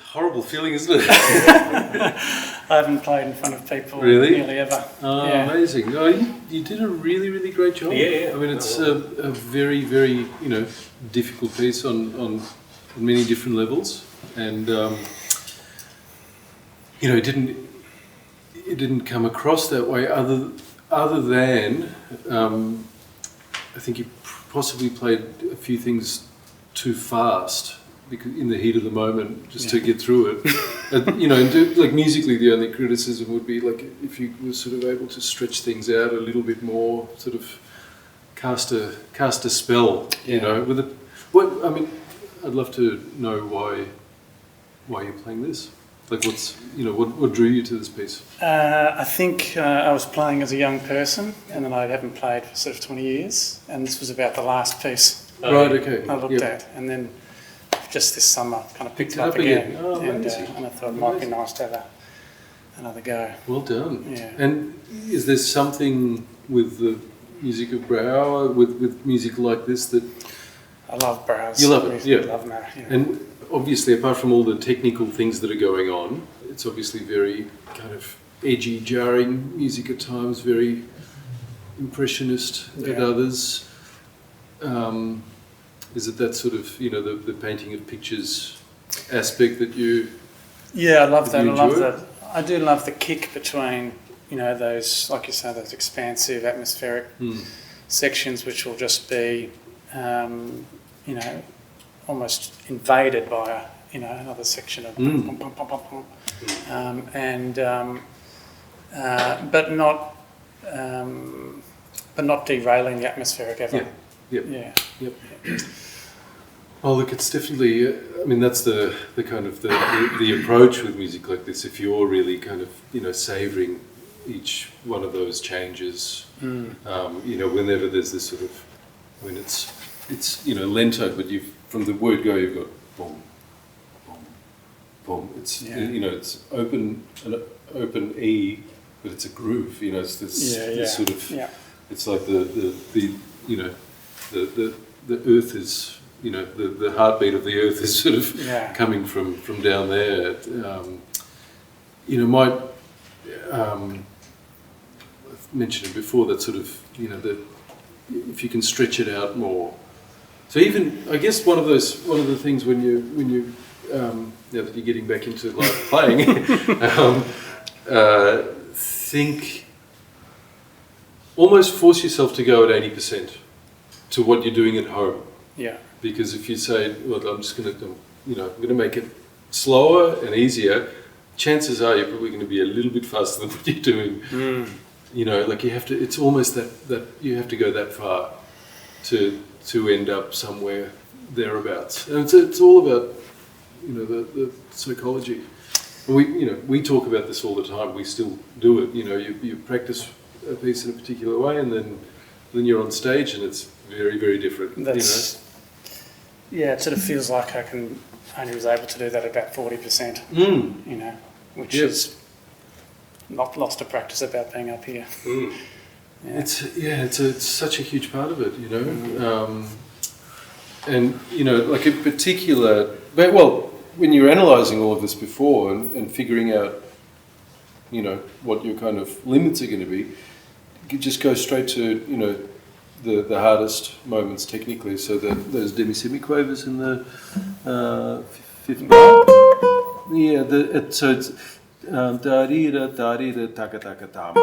Horrible feeling, isn't it? I haven't played in front of people really ever. Oh, yeah. Amazing! Oh, you did a really, really great job. Yeah. I mean, it's a very, very difficult piece on many different levels, and it didn't come across that way. Other than I think you possibly played a few things too fast. Because in the heat of the moment, just to get through it, and like musically, the only criticism would be like if you were sort of able to stretch things out a little bit more, sort of cast a spell, with it. I'd love to know why you're playing this. Like, what drew you to this piece? I think I was playing as a young person, and then I haven't played for sort of 20 years, and this was about the last piece. Right. Okay. I looked at, and then. Just this summer, kind of picked it up again, Oh, and I thought it might be nice to have another go. Well done. Yeah. And is there something with the music of Brouwer, with music like this that I love Brouwer's. You love it, yeah. I love him. Yeah. And obviously, apart from all the technical things that are going on, it's obviously very kind of edgy, jarring music at times, very impressionist at others. Is it that sort of, the painting of pictures aspect that you... Yeah, I love that. I love that. I do love the kick between, those, like you say, those expansive, atmospheric sections, which will just be, almost invaded by, another section of... Pum, pum, pum, pum, pum. But not derailing the atmospheric ever. Yep. Oh, look, it's definitely. That's the kind of the approach with music like this. If you're really kind of savouring each one of those changes, whenever there's this sort of when it's lento, but from the word go you've got boom, boom, boom. It's it's open E, but it's a groove. It's this sort of. Yeah. It's like the earth is, the heartbeat of the earth is sort of coming from down there. I've mentioned it before, that sort of, if you can stretch it out more. So even, I guess one of the things when you now that you're getting back into live playing, almost force yourself to go at 80% to what you're doing at home. Yeah. Because if you say, well, I'm going to make it slower and easier, chances are you're probably going to be a little bit faster than what you're doing. Like you have to. It's almost that you have to go that far to end up somewhere thereabouts. And it's all about the psychology. We talk about this all the time. We still do it. You practice a piece in a particular way, and then you're on stage, and it's very, very different. Yeah, it sort of feels like I only was able to do that at about 40%. Which is not lost to practice about being up here. Yeah. It's such a huge part of it, and like in particular, when you're analysing all of this before and figuring out, what your kind of limits are going to be, you just go straight to, the hardest moments technically. So those demi-semiquavers in the fifth bar. Yeah, so it's da-dee-da, da-dee-da, taka-taka-tam.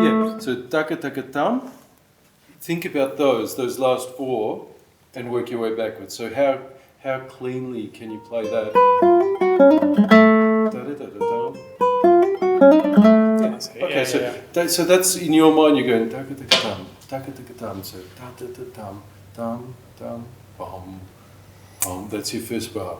Yeah, so taka-taka-tam. Think about those last four, and work your way backwards. So how cleanly can you play that? Da-da-da-da-dum. Yeah. Okay, so that's in your mind. You're going taka-taka-tam, taka-taka-tam. So da-da-da-dum, dum, dum, bum. That's your first bar.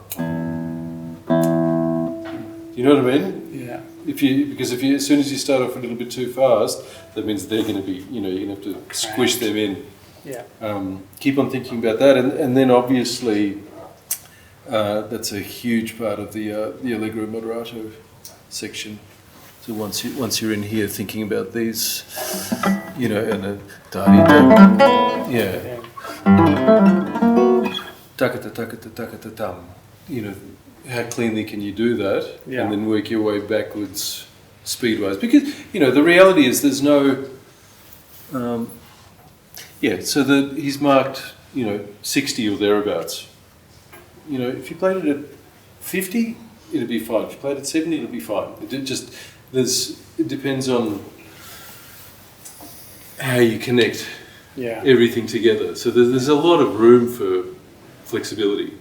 You know what I mean? Yeah. Because as soon as you start off a little bit too fast, that means they're going to be, you're going to have to squish them in. Yeah. Keep on thinking about that, and then obviously that's a huge part of the Allegro Moderato section. So once you're in here thinking about these, and a yeah. Takata-takata-takata-tam. How cleanly can you do that? Yeah. And then work your way backwards speed-wise. Because, the reality is there's no... so he's marked, 60 or thereabouts. If you played it at 50, it'd be fine. If you played at 70, it'd be fine. It depends on how you connect everything together. So there's a lot of room for flexibility.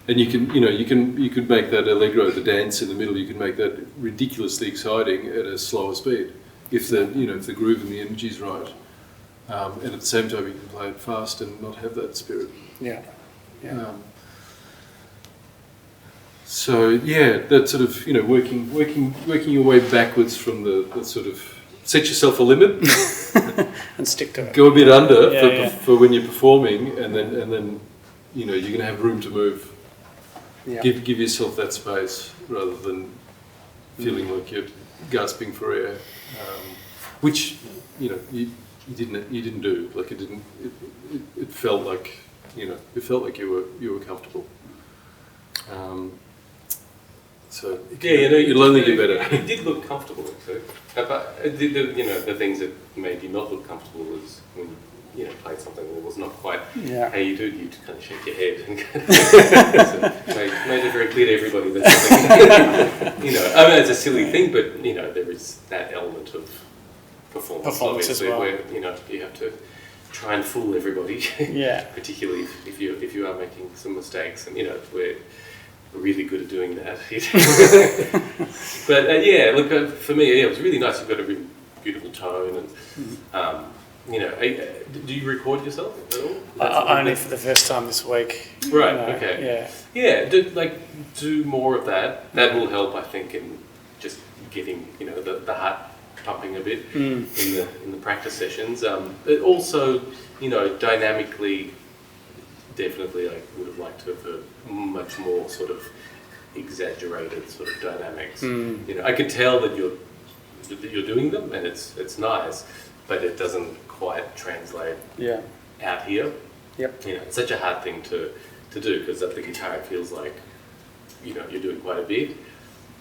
And you could make that allegro, the dance in the middle, you can make that ridiculously exciting at a slower speed if the groove and the energy is right. And at the same time you can play it fast and not have that spirit. Yeah. Yeah. That sort of working your way backwards from the sort of set yourself a limit and stick to it. Go a bit under for when you're performing, and then you're going to have room to move. Yeah. Give yourself that space rather than feeling like you're gasping for air, which you didn't do. Like it felt like you were comfortable. It'll only get better. It did look comfortable, actually. But the things that made you not look comfortable was when you played something that was not quite how you do. You kind of shake your head and so made it very clear to everybody that something. It's a silly thing, but there is that element of performance as well. Where you have to try and fool everybody. Yeah. Particularly if you are making some mistakes, and we're really good at doing that. But for me, it was really nice. You've got a really beautiful tone, and do you record yourself at all? Only for the first time this week. Right. Okay. Yeah. Do more of that. That will help, I think, in just getting the heart pumping a bit in the practice sessions. But also, dynamically. Definitely, I would have liked to have heard much more sort of exaggerated sort of dynamics. I could tell that you're doing them, and it's nice, but it doesn't quite translate out here. Yep. It's such a hard thing to do, because at the guitar it feels like you're doing quite a bit,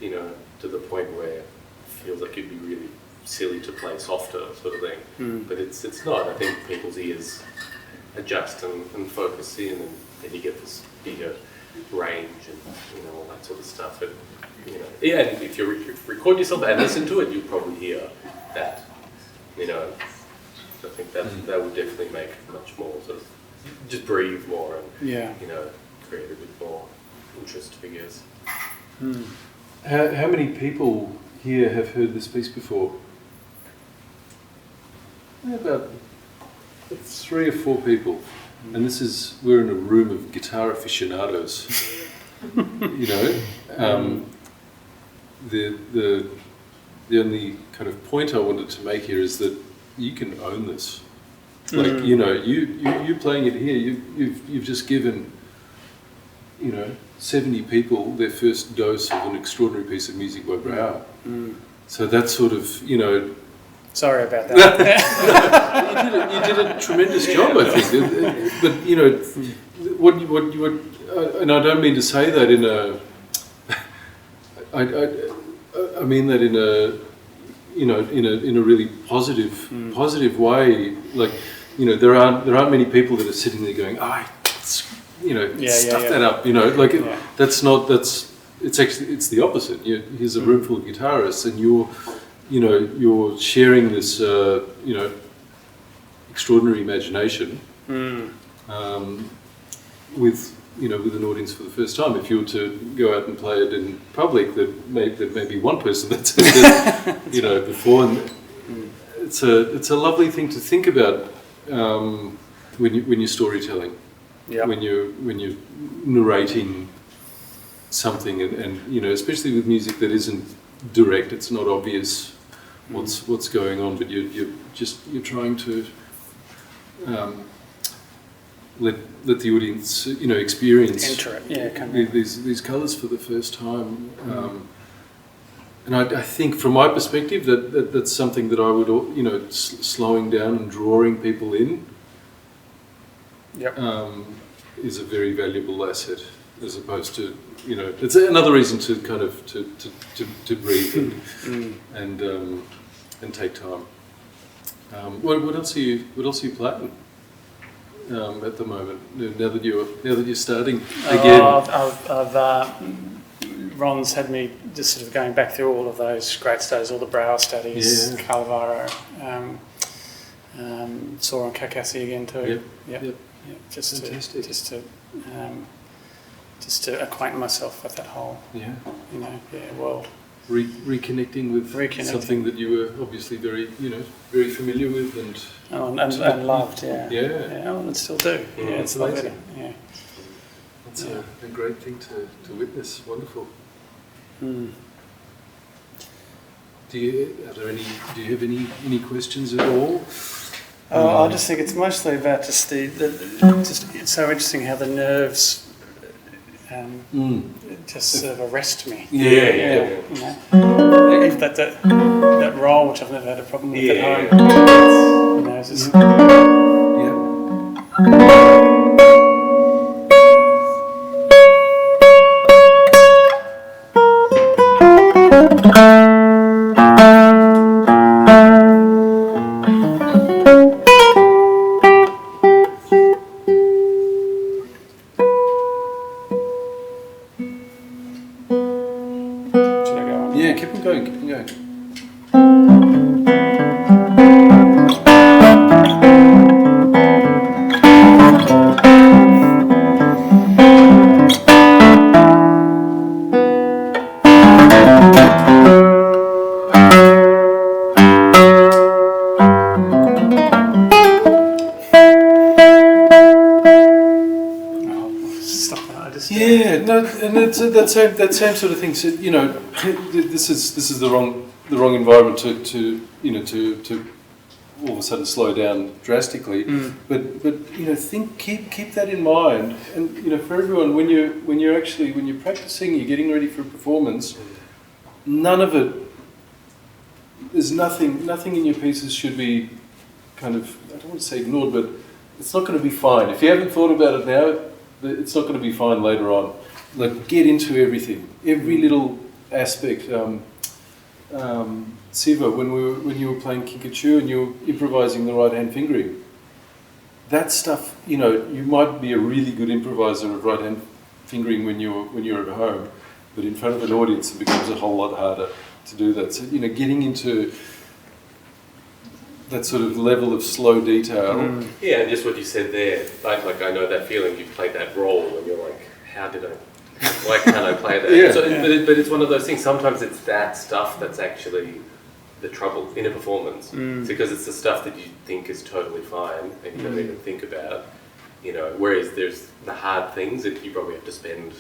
to the point where it feels like it'd be really silly to play softer sort of thing. But it's not. I think people's ears adjust and focus in, and then you get this bigger range and all that sort of stuff. And and if you record yourself and listen to it, you'll probably hear that. I think that would definitely make much more sort of just breathe more and create a bit more interest, I guess. How many people here have heard this piece before? About 3 or 4 people, and we're in a room of guitar aficionados. The only kind of point I wanted to make here is that you can own this. Like you playing it here, you've just given 70 people their first dose of an extraordinary piece of music by Brouwer. So that's sort of Sorry about that. You did a tremendous job, I think. But and I don't mean to say that in a. I mean that in a, in a really positive way. Like, there aren't many people that are sitting there going, stuff that up. That's it's the opposite. Here's a room full of guitarists, and you're sharing this extraordinary imagination with an audience for the first time. If you were to go out and play it in public, there may be one person that's before. And it's a lovely thing to think about when you're storytelling. Yeah. When you're narrating something, and especially with music that isn't direct, it's not obvious what's going on, but you're trying to let the audience experience Enter it. these colours for the first time. And I think, from my perspective, that's something that I would slowing down and drawing people in. Yep. Is a very valuable asset, as opposed to it's another reason to kind of to breathe and take time. What else are you playing at the moment? Now that you're starting again. Ron's had me just sort of going back through all of those great studies, all the Brouwer studies, Carlevaro, saw on Carcassi again too. Yep. Just to acquaint myself with that whole world. Reconnecting with something that you were obviously very familiar with and loved. And still do. It's amazing. That's Yeah. a great thing to witness. Wonderful. Do you have any questions at all? I just think it's mostly about it's so interesting how the nerves just sort of arrest me. If that role, which I've never had a problem with at home, it's just, Keep them going. And it's that same sort of thing. So this is the wrong environment to all of a sudden slow down drastically. But keep that in mind. And for everyone, when you're practicing, you're getting ready for a performance. None of it. There's nothing in your pieces should be kind of, I don't want to say ignored, but it's not going to be fine. If you haven't thought about it now, it's not going to be fine later on. Like, get into everything, every little aspect. Siva, when you were playing Kinkachou and you were improvising the right hand fingering, that stuff, you might be a really good improviser of right hand fingering when you're at home, but in front of an audience it becomes a whole lot harder to do that. So getting into that sort of level of slow detail. Yeah, and just what you said there, like I know that feeling. You played that role and you're like, why can't I play that? But it's one of those things. Sometimes it's that stuff that's actually the trouble in a performance. It's because it's the stuff that you think is totally fine and you don't even think about. Whereas there's the hard things that you probably have to spend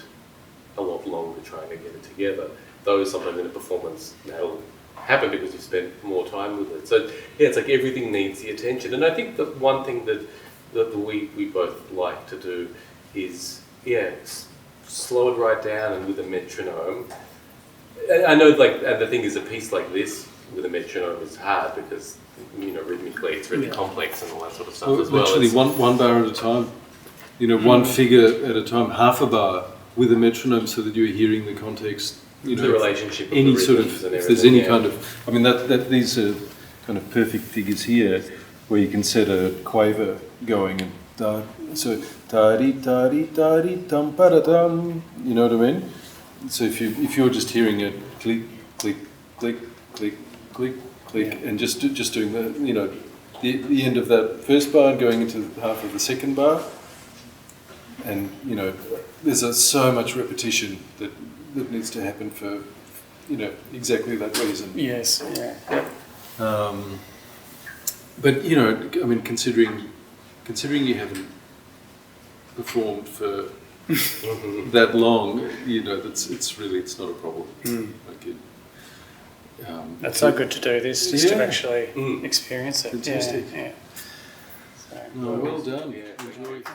a lot longer trying to get it together. Those sometimes in a performance they'll happen because you spent more time with it. So it's like everything needs the attention. And I think the one thing that we both like to do is slow it right down, and with a metronome. I know, and the thing is, a piece like this with a metronome is hard because rhythmically it's really complex and all that sort of stuff as well. Literally one bar at a time. One figure at a time, half a bar with a metronome, so that you're hearing the context. The relationship of any the sort of, if there's any kind of, I mean that these are kind of perfect figures here where you can set a quaver going and so ta-di tum pa-da-dum, you know what I mean? So if you're just hearing a click, click, click, click, click, click, and just doing the end of that first bar and going into half of the second bar, and there's so much repetition that needs to happen for exactly that reason. Yes. Yeah. But I mean, considering you haven't performed for that long, it's not a problem. Like That's so good to do this, just to actually experience it. Fantastic. Yeah. So, well done. Yeah. Enjoy it.